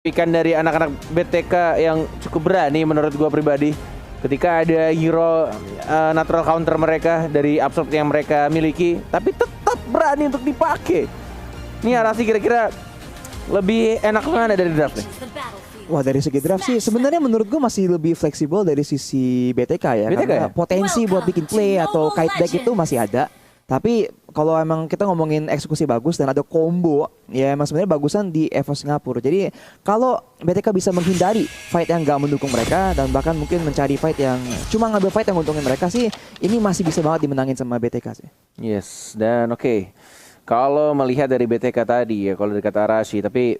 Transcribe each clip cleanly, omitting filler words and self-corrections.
Ikan dari anak-anak BTK yang cukup berani menurut gua pribadi. Ketika ada hero natural counter mereka dari absorb yang mereka miliki, tapi tetap berani untuk dipakai. Ini Arasi kira-kira lebih enak mana dari draft nih? Wah, dari segi draft sih sebenarnya menurut gue masih lebih fleksibel dari sisi BTK ya. BTK karena ya? potensi buat bikin play atau kite deck itu masih ada. Tapi kalau emang kita ngomongin eksekusi bagus dan ada combo, ya emang sebenarnya bagusan di EVO Singapura. Jadi kalau BTK bisa menghindari fight yang gak mendukung mereka dan bahkan mungkin mencari fight yang cuma ngambil fight yang nguntungin mereka sih, ini masih bisa banget dimenangin sama BTK sih. Yes, dan oke. Kalau melihat dari BTK tadi ya, kalau dari kata Arashi, tapi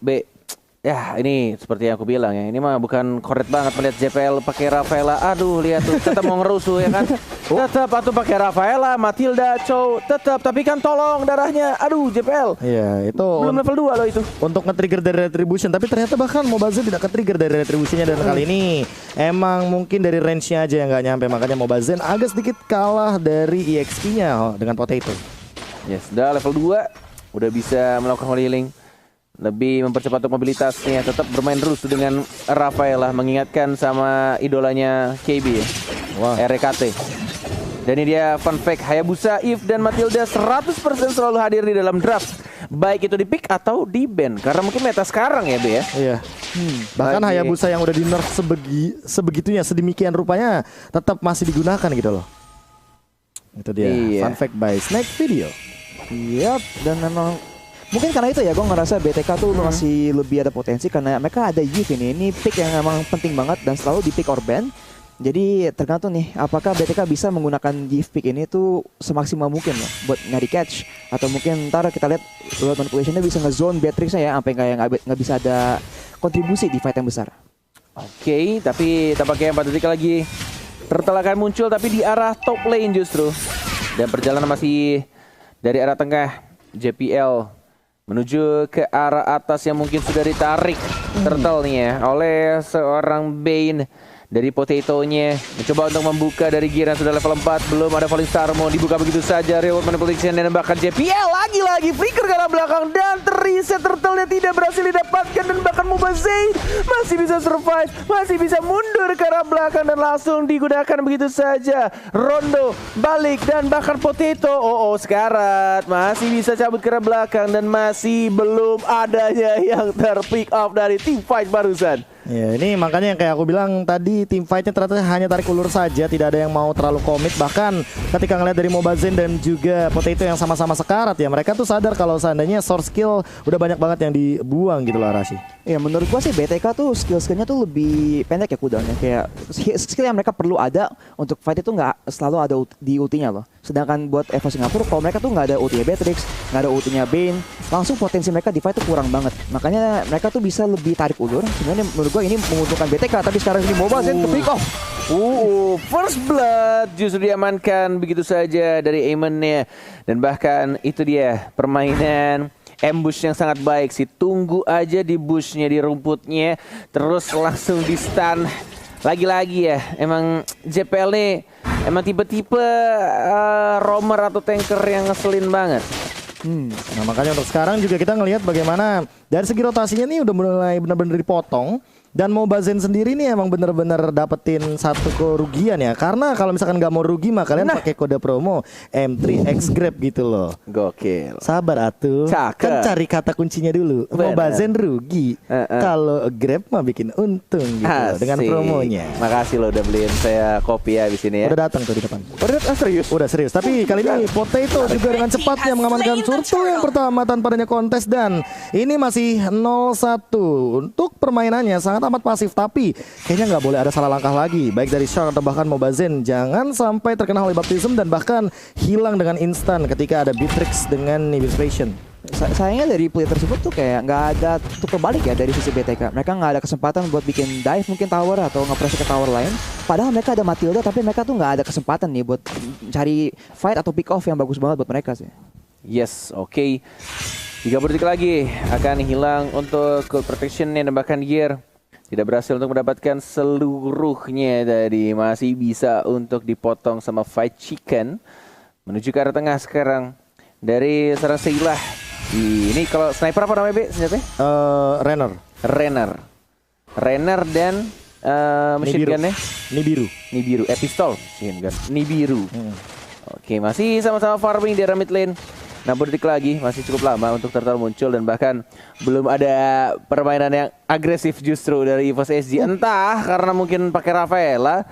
ya ini seperti yang aku bilang ya, ini mah bukan korek banget melihat JPL pakai Rafaela. Aduh, lihat tuh, tetap mau ngerusuh ya kan. Tetap atau pakai Rafaela, Matilda, Chow, tetap, tapi kan tolong darahnya. Aduh, JPL. Iya, itu Belum level 2 loh itu. untuk nge-trigger dari retribution, tapi ternyata bahkan Mobazin tidak ke-trigger dari retributionnya, dan kali ini emang mungkin dari range-nya aja yang nggak nyampe, makanya Mobazin agak sedikit kalah dari EXP-nya dengan Potato. Yes, udah level 2, udah bisa melakukan holy healing. Lebih mempercepat untuk mobilitasnya, tetap bermain terus dengan Rafaela, mengingatkan sama idolanya KB ya. Wah. RKT. Dan ini dia fun fact, Hayabusa, Eve, dan Matilda 100% selalu hadir di dalam draft. Baik itu di pick atau di ban. Karena mungkin meta sekarang ya, Be ya. Iya. Bahkan Lagi. Hayabusa yang udah di nerf sebegitunya, sedemikian rupanya tetap masih digunakan gitu loh. Itu dia. Iya. Fun fact by Snake Video. Yap, dan memang mungkin karena itu ya gue ngerasa BTK tuh masih lebih ada potensi karena mereka ada youth ini pick yang emang penting banget dan selalu di pick or ban. Jadi tergantung nih apakah BTK bisa menggunakan youth pick ini tuh semaksimal mungkin loh buat nyari catch, atau mungkin ntar kita lihat load manipulationnya bisa nge-zone Beatrix ya sampai nggak bisa ada kontribusi di fight yang besar. Oke, tapi tampaknya 4 detik lagi Turtle akan muncul, tapi di arah top lane justru. Dan perjalanan masih dari arah tengah JPL menuju ke arah atas yang mungkin sudah ditarik Turtle nih ya oleh seorang Bane dari Potato-nya. Mencoba untuk membuka dari gear yang sudah level 4. Belum ada Falling Star, mau dibuka begitu saja. Real Manipulation dan bahkan JPL lagi-lagi flicker ke arah belakang dan terreset. Turtle-nya tidak berhasil didapatkan dan bahkan Mobazin masih bisa survive, masih bisa mundur ke arah belakang dan langsung digunakan begitu saja. Rondo balik dan bahkan Potato sekarat masih bisa cabut ke arah belakang dan masih belum adanya yang terpick up dari team fight barusan. Ya, ini makanya yang kayak aku bilang tadi, tim fightnya ternyata hanya tarik ulur saja, tidak ada yang mau terlalu komit. Bahkan ketika ngeliat dari Mobazin dan juga Potato yang sama-sama sekarat ya, mereka tuh sadar kalau seandainya source skill udah banyak banget yang dibuang gitu loh Arashi. Ya menurut gua sih BTK tuh skill-skillnya tuh lebih pendek ya cooldownnya. Kayak skill yang mereka perlu ada untuk fight itu nggak selalu ada di ultinya loh. Sedangkan buat EVO Singapura kalau mereka tuh nggak ada ultinya Beatrix, nggak ada ultinya Bane, langsung potensi mereka di fight tuh kurang banget. Makanya mereka tuh bisa lebih tarik ulur. Sebenarnya menurut gua ini menguntungkan BTK, tapi sekarang ini Mobazin ke pick off. First blood justru diamankan begitu saja dari Eamon-nya. Dan bahkan itu dia permainan ambush yang sangat baik sih. Tunggu aja di bushnya, di rumputnya, terus langsung di stun. Lagi-lagi ya, emang JPL nih emang tipe-tipe roamer atau tanker yang ngeselin banget. Nah makanya untuk sekarang juga kita ngelihat bagaimana dari segi rotasinya nih udah mulai benar-benar dipotong. Dan Mobazin sendiri nih emang bener-bener dapetin satu kerugian ya. Karena kalau misalkan nggak mau rugi mah kalian pakai kode promo M3X Grab gitu loh. Gokil. Sabar atuh. Cakep. Kan cari kata kuncinya dulu. Bener. Mobazin rugi. Kalau Grab mah bikin untung gitu dengan promonya. Makasih lo udah beliin saya kopi ya di sini ya. Udah datang tuh di depan. Serius? Udah serius. Tapi kali ini Potato juga dengan cepatnya mengamankan Turtle yang pertama tanpa adanya kontes, dan ini masih 0-1 untuk permainannya sangat amat pasif, tapi kayaknya nggak boleh ada salah langkah lagi baik dari Shark atau bahkan Mobazin. Jangan sampai terkena Holy Baptism dan bahkan hilang dengan instan ketika ada Beatrix dengan Inspiration. Sayangnya dari play tersebut tuh kayak nggak ada tuker balik ya dari sisi BTK. Mereka nggak ada kesempatan buat bikin dive mungkin tower atau nge-press ke tower lain. Padahal mereka ada Matilda, tapi mereka tuh nggak ada kesempatan nih buat cari fight atau pick off yang bagus banget buat mereka sih. Yes, oke. 30 detik lagi akan hilang untuk cold protection dan bahkan gear. Tidak berhasil untuk mendapatkan seluruhnya tadi. Masih bisa untuk dipotong sama Fight Chicken. Menuju ke arah tengah sekarang. Dari serang Seilah. Ini kalau sniper apa namanya, Be? Senjatanya? Renner. Renner. Renner dan machine Nibiru. gun-nya Nibiru. pistol machine gun Nibiru. Oke, masih sama-sama farming di area mid lane. 60 detik lagi, masih cukup lama untuk Turtle muncul dan bahkan belum ada permainan yang agresif justru dari EVOS SG. Entah karena mungkin pakai Rafaela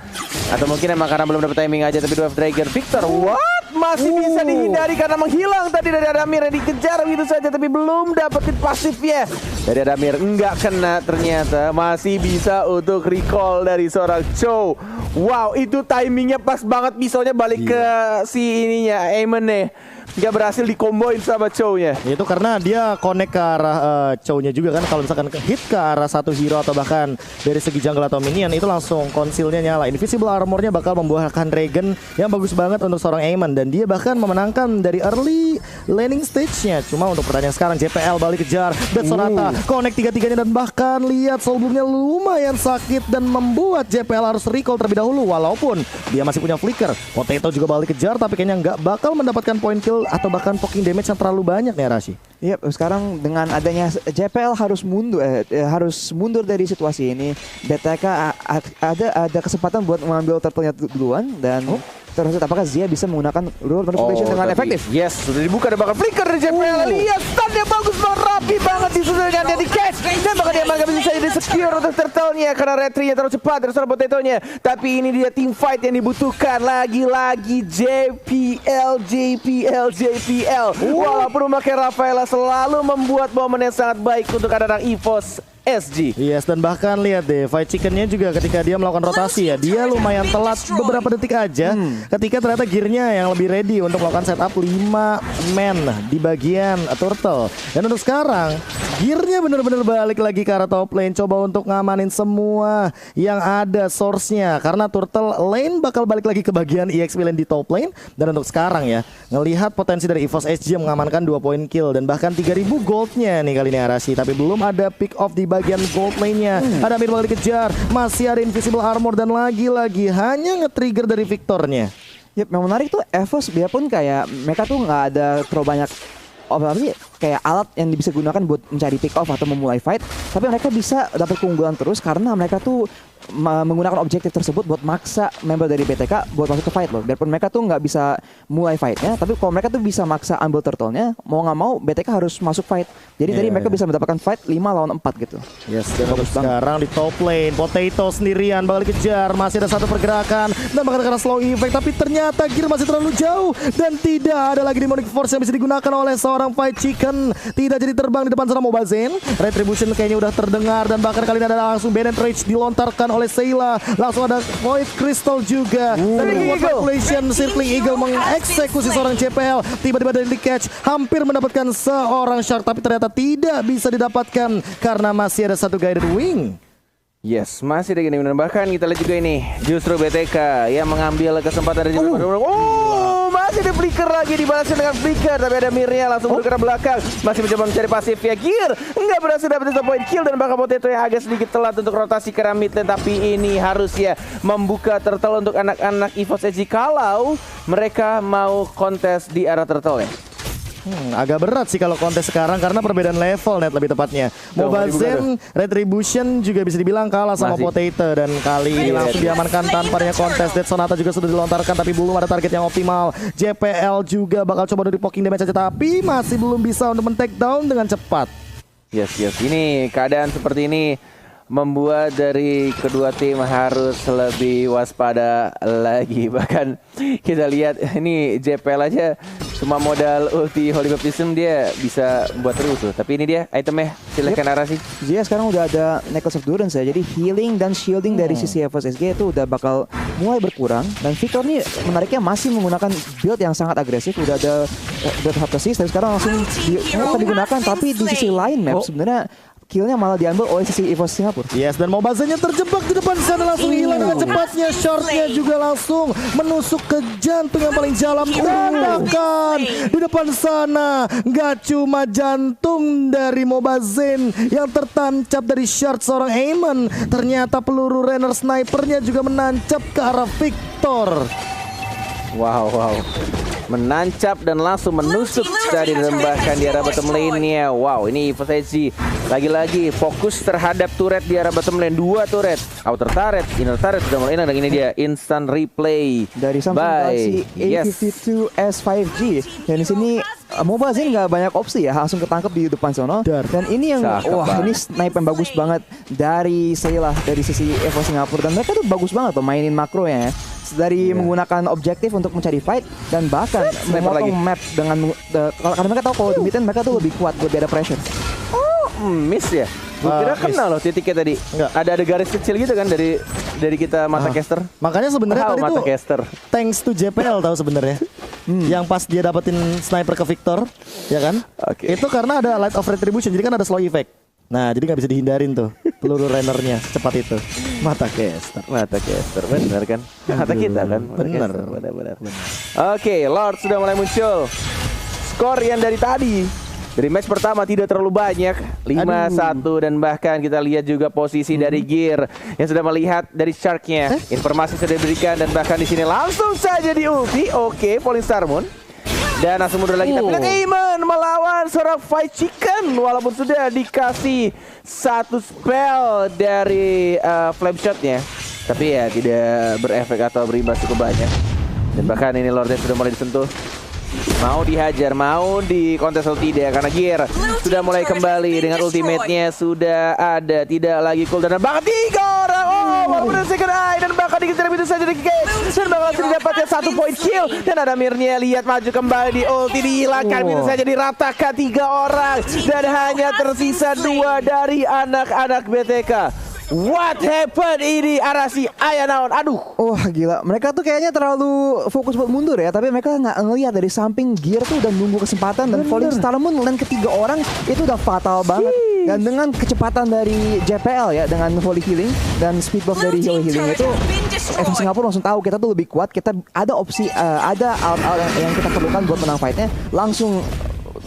atau mungkin emang karena belum dapat timing aja. Tapi Dwarf Dragon Victor, what? Masih bisa dihindari karena menghilang tadi dari Adamir yang dikejar begitu saja tapi belum dapetin pasifnya. Dari Adamir enggak kena ternyata, masih bisa untuk recall dari seorang Chow. Wow, itu timingnya pas banget, pisaunya balik ke si ininya, Aemon nih. Nggak berhasil dikomboin sama Chow-nya. Itu karena dia connect ke arah Chow-nya juga kan. Kalau misalkan hit ke arah satu hero atau bahkan dari segi jungle atau minion, itu langsung konsilnya nyala. Invisible armornya bakal membuahkan Regen yang bagus banget untuk seorang Aemon. Dan dia bahkan memenangkan dari early laning stage-nya. Cuma untuk pertandingan sekarang JPL balik kejar Death Sonata connect tiga-tiganya dan bahkan lihat soulbloomnya lumayan sakit dan membuat JPL harus recall terlebih dahulu. Walaupun dia masih punya flicker. Potato juga balik kejar tapi kayaknya nggak bakal mendapatkan point kill atau bahkan poking damage yang terlalu banyak nih Arashi. Iya, sekarang dengan adanya JPL harus mundur dari situasi ini. BTK ada kesempatan buat mengambil turtle-nya duluan dan terus apakah Zia bisa menggunakan rule manipulation dengan efektif? Yes, sudah dibuka dan bakal flicker dari JPL. Lihat stunnya bagus banget, rapi banget disusul dengan dia di catch. Dan bakal dia nggak bisa jadi secure untuk turtle-nya karena retry-nya terlalu cepat dari seorang potato-nya. Tapi ini dia team fight yang dibutuhkan. Lagi-lagi JPL. Walaupun memakai Rafaela selalu membuat momen yang sangat baik untuk anak-anak EVOS SG. Yes, dan bahkan lihat deh fight chickennya juga ketika dia melakukan rotasi ya, dia lumayan telat beberapa detik aja ketika ternyata gearnya yang lebih ready untuk melakukan setup 5 man di bagian turtle. Dan untuk sekarang gearnya bener-bener balik lagi ke arah top lane, coba untuk ngamanin semua yang ada source-nya karena turtle lane bakal balik lagi ke bagian EXP lane di top lane. Dan untuk sekarang ya, ngelihat potensi dari EVOS SG yang mengamankan 2 point kill dan bahkan 3000 goldnya nih kali ini Arashi, tapi belum ada pick off di bagian gold lane-nya. Ada Amir balik dikejar, masih ada invisible armor dan lagi-lagi hanya nge-trigger dari Victornya. Yap, yang menarik tuh EVOS biarpun kayak mereka tuh nggak ada terlalu banyak kayak alat yang bisa digunakan buat mencari pick off atau memulai fight, tapi mereka bisa dapat keunggulan terus karena mereka tuh menggunakan objektif tersebut buat maksa member dari BTK buat masuk ke fight loh. Biarpun mereka tuh nggak bisa mulai fightnya, tapi kalau mereka tuh bisa maksa ambil turtle-nya, mau nggak mau BTK harus masuk fight. Jadi tadi mereka bisa mendapatkan fight 5 lawan 4 gitu. Yes, dan sekarang di top lane Potato sendirian bakal dikejar, masih ada satu pergerakan dan bakal kena slow effect, tapi ternyata gear masih terlalu jauh dan tidak ada lagi demonic force yang bisa digunakan oleh seorang fight chicken. Tidak jadi terbang di depan sana Mobazen. Retribution kayaknya udah terdengar dan bahkan kali ini ada langsung Bennett Rage dilontarkan oleh Sayla. Langsung ada Void Crystal juga. Dan Reward Calculation Circling Eagle mengeksekusi seorang JPL. Tiba-tiba dari catch hampir mendapatkan seorang Shark, tapi ternyata tidak bisa didapatkan karena masih ada satu Guided Wing. Yes, masih ada gini. Bahkan kita lihat juga ini justru BTK yang mengambil kesempatan dari masih ada flicker lagi, dibalaskan dengan flicker, tapi ada Mirnya langsung bergerak belakang, masih mencoba mencari pasif ya. Gear nggak berhasil dapetin satu point kill dan bahkan Potato yang agak sedikit telat untuk rotasi ke mid lane, tapi ini harus ya membuka turtle untuk anak-anak EVOS SG kalau mereka mau kontes di arah turtle ya. Agak berat sih kalau kontes sekarang karena perbedaan level net lebih tepatnya. Mobazen Retribution juga bisa dibilang kalah sama Potato dan kali ini langsung diamankan tanpa adanya kontes. Death Sonata juga sudah dilontarkan tapi belum ada target yang optimal. JPL juga bakal coba dari poking damage saja tapi masih belum bisa untuk men-take down dengan cepat. Yes, ini keadaan seperti ini membuat dari kedua tim harus lebih waspada lagi. Bahkan kita lihat ini JPL aja cuma modal ulti Holy Baptism dia bisa buat terus tuh. Tapi ini dia itemnya, silakan Arashi. Zia sekarang udah ada Necklace of Durance ya. Jadi healing dan shielding dari sisi EVOS SG itu udah bakal mulai berkurang. Dan Victor nih menariknya masih menggunakan build yang sangat agresif. Udah ada build Haptosis tapi sekarang langsung digunakan. Tapi di sisi lain map sebenarnya killnya malah diambil oleh sisi EVOS Singapura. Yes, dan Mobazennya terjebak di depan sana langsung hilang dengan cepatnya. Shortnya juga langsung menusuk ke jantung yang paling dalam. Dan bahkan di depan sana nggak cuma jantung dari Mobazen yang tertancap dari short seorang Aemon, ternyata peluru Renner snipernya juga menancap ke arah Victor. Wow. menancap dan langsung menusuk tadi dan bahkan di arah bottom lane-nya. Wow, ini EVOS lagi-lagi fokus terhadap turret di arah bottom lane. 2 turret, outer turret, inner turret sudah mulai enak, dan ini dia instant replay dari Samsung Galaxy A52 S5G. Dan di sini Mobile Legends nggak banyak opsi ya, langsung ketangkep di depan sono. Dan ini yang ini snipe yang bagus banget dari Sayla dari sisi EVO Singapura, dan mereka tuh bagus banget tuh mainin makro ya. Dari menggunakan objektif untuk mencari fight dan bahkan memotong map dengan karena mereka tahu kalau di mid mereka tuh lebih kuat, lebih ada pressure. Miss ya. Gue kira kena loh titiknya tadi. Enggak. Ada garis kecil gitu kan dari kita mata caster. Makanya sebenarnya tadi tuh caster. Thanks to JPL tahu sebenarnya. Yang pas dia dapetin sniper ke Victor, ya kan? Itu karena ada Light of Retribution, jadi kan ada slow effect. Nah, jadi nggak bisa dihindarin tuh peluru runnernya secepat itu. Mata caster, benar kan? Mata kita kan? Benar. Oke, Lord sudah mulai muncul. Skor yang dari tadi, dari match pertama tidak terlalu banyak, 5-1, dan bahkan kita lihat juga posisi dari Gear yang sudah melihat dari Shark-nya. Informasi sudah diberikan dan bahkan di sini langsung saja di ulti. Oke, Falling Star Moon. Dan langsung mundur lagi, tapi Iman melawan seorang Fight Chicken walaupun sudah dikasih satu spell dari flame shotnya, tapi ya tidak berefek atau berimbas cukup banyak. Dan bahkan ini Lordnya sudah mulai disentuh. Mau dihajar, mau di kontes atau tidak, karena Gear sudah mulai kembali dengan ultimate-nya sudah ada, tidak lagi cool, dan bahkan 3 orang. Walaupun ada second eye, dan bahkan dikejar itu saja di cage, dan bakal didapatkan 1 point kill, dan ada Mirnya lihat maju kembali di ulti, dihilangkan itu saja, diratakan 3 orang, dan hanya tersisa 2 dari anak-anak BTK. What happened ini Arasi Ayanaon? Aduh. Gila. Mereka tuh kayaknya terlalu fokus buat mundur ya, tapi mereka nggak ngelihat dari samping Gear tuh udah nunggu kesempatan, dan Falling Star Moon lane ke-3 orang itu udah fatal banget. Dan dengan kecepatan dari JPL ya, dengan volley healing dan speed buff dari healing itu, EVO Singapura langsung tahu kita tuh lebih kuat, kita ada opsi, ada out yang kita perlukan buat menang fightnya, langsung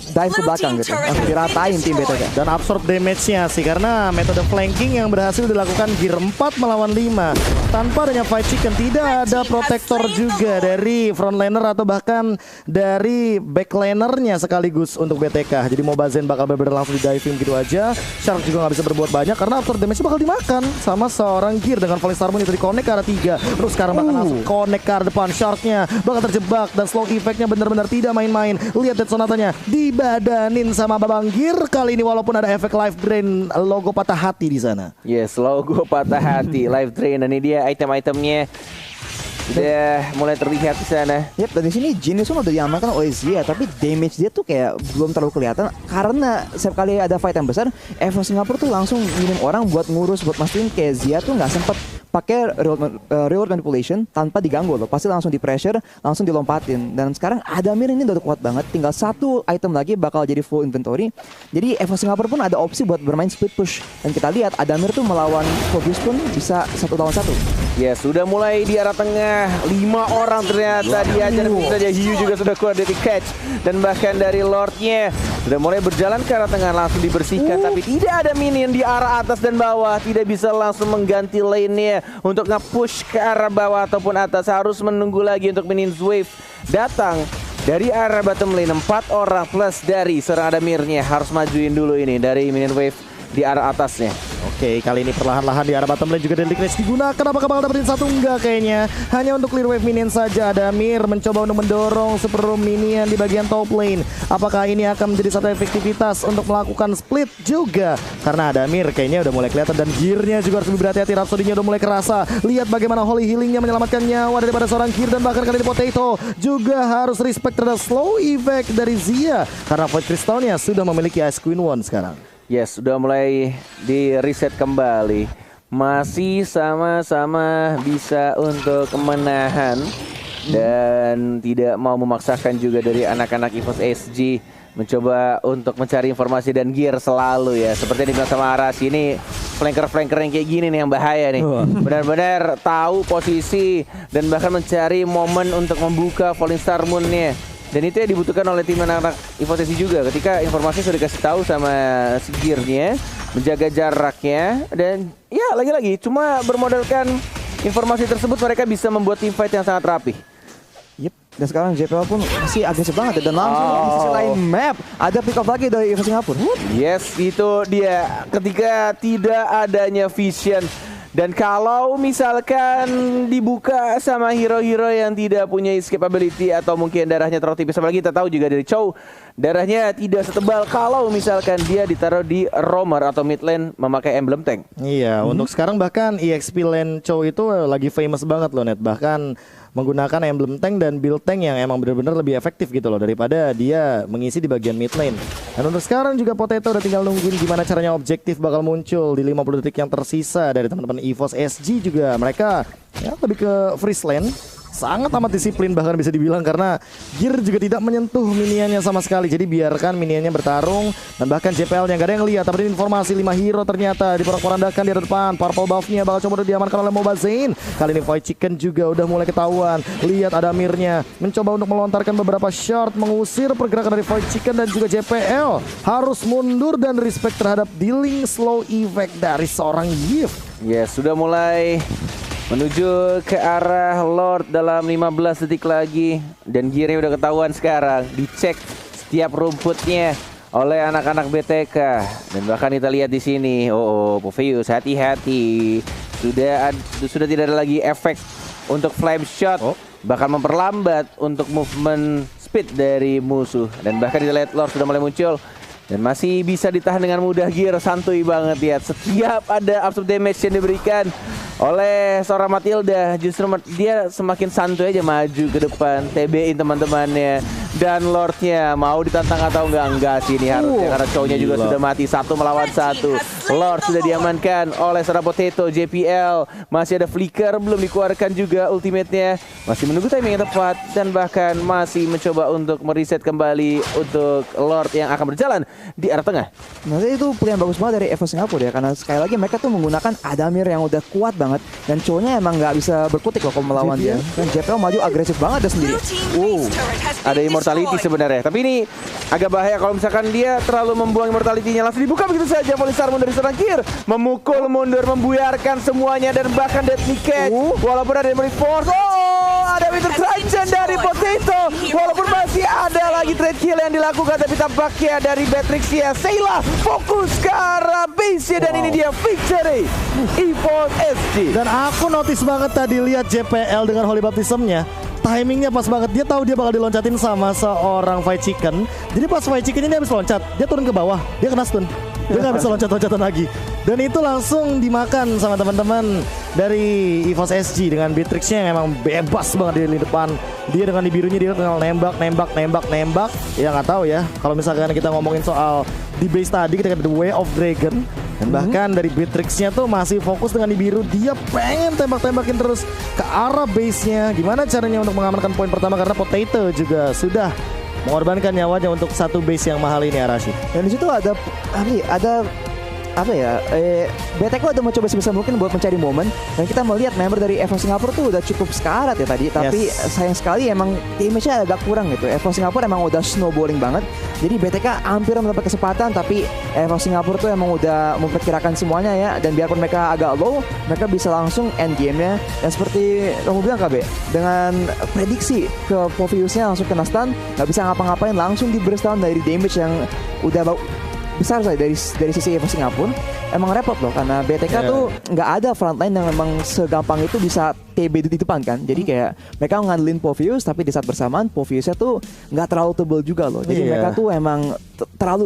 dive ke belakang gitu, langsung diratain tim BTK. Dan absorb damage-nya sih, karena metode flanking yang berhasil dilakukan Gear 4 melawan 5. Tanpa adanya Fight Chicken, tidak ada protector juga dari frontlaner atau bahkan dari backlanernya sekaligus untuk BTK. Jadi Mobazen bakal benar-benar langsung di diving gitu aja. Shark juga nggak bisa berbuat banyak karena absorb damage bakal dimakan sama seorang Gear. Dengan Falling Star Moon itu di-connect ke arah 3. Terus sekarang bakal langsung connect ke arah depan. Sharknya bakal terjebak dan slow effect-nya benar-benar tidak main-main. Lihat Dead Sonatanya dibadanin sama Babang Gear kali ini, walaupun ada efek life drain, logo patah hati di sana. Yes, logo patah hati, life drain, dan ini dia item-itemnya udah mulai terlihat di sana. Yap, dan di sini Genius udah diamankan oleh Zia, tapi damage dia tuh kayak belum terlalu kelihatan karena setiap kali ada fight yang besar, EVO Singapura tuh langsung ngirim orang buat ngurus, buat mastiin kayak Zia tuh nggak sempet pakai reward manipulation tanpa diganggu loh, pasti langsung di pressure, langsung dilompatin. Dan sekarang Adamir ini udah kuat banget, tinggal 1 item lagi bakal jadi full inventory. Jadi EVO Singapura pun ada opsi buat bermain split push, dan kita lihat Adamir tuh melawan Focus pun bisa 1 lawan 1. Ya, sudah mulai di arah tengah, 5 orang ternyata diajar, saja Hiu juga sudah keluar dari catch, dan bahkan dari Lordnya sudah mulai berjalan ke arah tengah, langsung dibersihkan, tapi tidak ada minion di arah atas dan bawah, tidak bisa langsung mengganti lane-nya untuk nge-push ke arah bawah ataupun atas, harus menunggu lagi untuk minions wave datang dari arah bottom lane. 4 orang plus dari seorang Adamirnya harus majuin dulu ini dari minion wave di arah atasnya. Oke, kali ini perlahan-lahan di arah bottom lane juga Deadly Clash digunakan. Apakah bakal dapetin 1? Enggak kayaknya. Hanya untuk clear wave minion saja. Adamir mencoba untuk mendorong super room minion di bagian top lane. Apakah ini akan menjadi satu efektivitas untuk melakukan split juga? Karena Adamir kayaknya udah mulai kelihatan, dan gearnya juga harus lebih berhati-hati. Rhapsody-nya udah mulai kerasa. Lihat bagaimana Holy Healing-nya menyelamatkan nyawa daripada seorang Gear, dan bahkan kali ini Potato juga harus respect terhadap slow effect dari Zia karena Void Crystal-nya sudah memiliki Ice Queen One sekarang. Yes, sudah mulai di reset kembali. Masih sama-sama bisa untuk kemenahan, dan tidak mau memaksakan juga dari anak-anak EVOS SG mencoba untuk mencari informasi dan Gear selalu ya. Seperti yang dibilang sama Aras, ini flanker-flanker yang kayak gini nih yang bahaya nih. Benar-benar tahu posisi dan bahkan mencari momen untuk membuka Falling Star Moon-nya. Dan itu yang dibutuhkan oleh tim anak-anak EVOS SG juga, ketika informasi sudah dikasih tahu sama si Gear-nya, menjaga jaraknya, dan ya lagi-lagi cuma bermodalkan informasi tersebut mereka bisa membuat team fight yang sangat rapi. Yep. Dan sekarang JPL pun masih agresif banget dan langsung di sisi lain map ada pick off lagi dari EVO Singapura. Yes, itu dia ketika tidak adanya vision. Dan kalau misalkan dibuka sama hero-hero yang tidak punya escape ability atau mungkin darahnya terlalu tipis, apalagi kita tahu juga dari Chow darahnya tidak setebal kalau misalkan dia ditaruh di roamer atau mid lane memakai emblem tank. Iya, untuk sekarang bahkan EXP lane Chow itu lagi famous banget loh Net. Bahkan menggunakan emblem tank dan build tank yang emang benar-benar lebih efektif gitu loh daripada dia mengisi di bagian mid lane. Dan untuk sekarang juga Potato udah tinggal nungguin gimana caranya objektif bakal muncul di 50 detik yang tersisa dari teman-teman EVOS SG juga. Mereka ya lebih ke freeze lane. Sangat amat disiplin bahkan bisa dibilang karena Gear juga tidak menyentuh minionnya sama sekali. Jadi biarkan minionnya bertarung dan bahkan JPL-nya gak ada yang lihat. Tapi informasi 5 hero ternyata diporak-porandakan di depan. Purple buff-nya bakal coba diamankan oleh Mobazane. Kali ini Void Chicken juga udah mulai ketahuan. Lihat ada Mirnya mencoba untuk melontarkan beberapa shot mengusir pergerakan dari Void Chicken dan juga JPL harus mundur dan respect terhadap dealing slow effect dari seorang Yves. Yes, sudah mulai menuju ke arah Lord dalam 15 detik lagi. Dan gearnya udah ketahuan sekarang. Dicek setiap rumputnya oleh anak-anak BTK. Dan bahkan kita lihat di sini, Popheus hati-hati. Sudah tidak ada lagi efek untuk flame shot. Bahkan memperlambat untuk movement speed dari musuh. Dan bahkan kita lihat Lord sudah mulai muncul. Dan masih bisa ditahan dengan mudah. Gear santuy banget lihat. Setiap ada absorb damage yang diberikan oleh seorang Matilda, justru dia semakin santuy aja maju ke depan, TB-in teman-temannya. Dan Lordnya mau ditantang atau enggak sih ini harusnya karena cowoknya juga sudah mati 1 melawan 1. Lord sudah diamankan oleh seorang Potato. JPL masih ada flicker, belum dikeluarkan juga ultimate-nya, masih menunggu timing yang tepat dan bahkan masih mencoba untuk mereset kembali untuk Lord yang akan berjalan di arah tengah. Nah itu pilihan bagus banget dari EVO Singapura ya, karena sekali lagi mereka tuh menggunakan Adamir yang udah kuat banget dan cowoknya emang nggak bisa berkutik loh kalau melawan dia. Dan JPL maju agresif banget dia sendiri. Ada immortality sebenarnya, tapi ini agak bahaya kalau misalkan dia terlalu membuang immortality-nya. Langsung dibuka begitu saja Polisar dari seorang Gear, memukul mundur, membuyarkan semuanya dan bahkan deadly catch. Walaupun ada memory force, ada winter trajan dari Potato. Walaupun masih ada lagi trade kill yang dilakukan, tapi tampaknya dari Beatrix ya Sheila fokus ke arah base dan ini dia victory EVOS SG. Dan aku notice banget tadi lihat JPL dengan Holy Baptism-nya. Timingnya pas banget, dia tahu dia bakal diloncatin sama seorang Fight Chicken. Jadi pas Fight Chicken ini habis loncat, dia turun ke bawah, dia kena stun. Dia nggak bisa loncat-loncatan lagi. Dan itu langsung dimakan sama teman-teman dari EVOS SG dengan Beatrix-nya yang memang bebas banget di depan. Dia dengan di birunya dia tinggal nembak. Ya nggak tahu ya. Kalau misalkan kita ngomongin soal di base tadi kita ada The Way of Dragon. Dan bahkan dari Beatrix-nya tuh masih fokus dengan di biru. Dia pengen tembak-tembakin terus ke arah base-nya. Gimana caranya untuk mengamankan poin pertama karena Potato juga sudah mengorbankan nyawanya untuk satu base yang mahal ini Arashi. Dan di situ ada BTK udah mencoba sebisa mungkin buat mencari momen dan kita melihat member dari EVO Singapura tuh udah cukup sekarat ya tadi, tapi sayang sekali emang damage-nya agak kurang gitu. EVO Singapura emang udah snowballing banget, jadi BTK hampir mendapat kesempatan tapi EVO Singapura tuh emang udah memperkirakan semuanya ya, dan biarpun mereka agak low, mereka bisa langsung end game-nya. Dan seperti kamu bilang KB, dengan prediksi ke Popheus-nya langsung kena stun, gak bisa ngapa-ngapain, langsung di burst down dari damage yang udah besar saja dari sisi EVO Singapura. Emang repot loh karena BTK tuh nggak ada frontline yang memang segampang itu bisa TB di depan kan. Jadi kayak mereka ngandelin Popheus tapi di saat bersamaan Popheusnya tuh nggak terlalu tebel juga loh. Jadi mereka tuh emang terlalu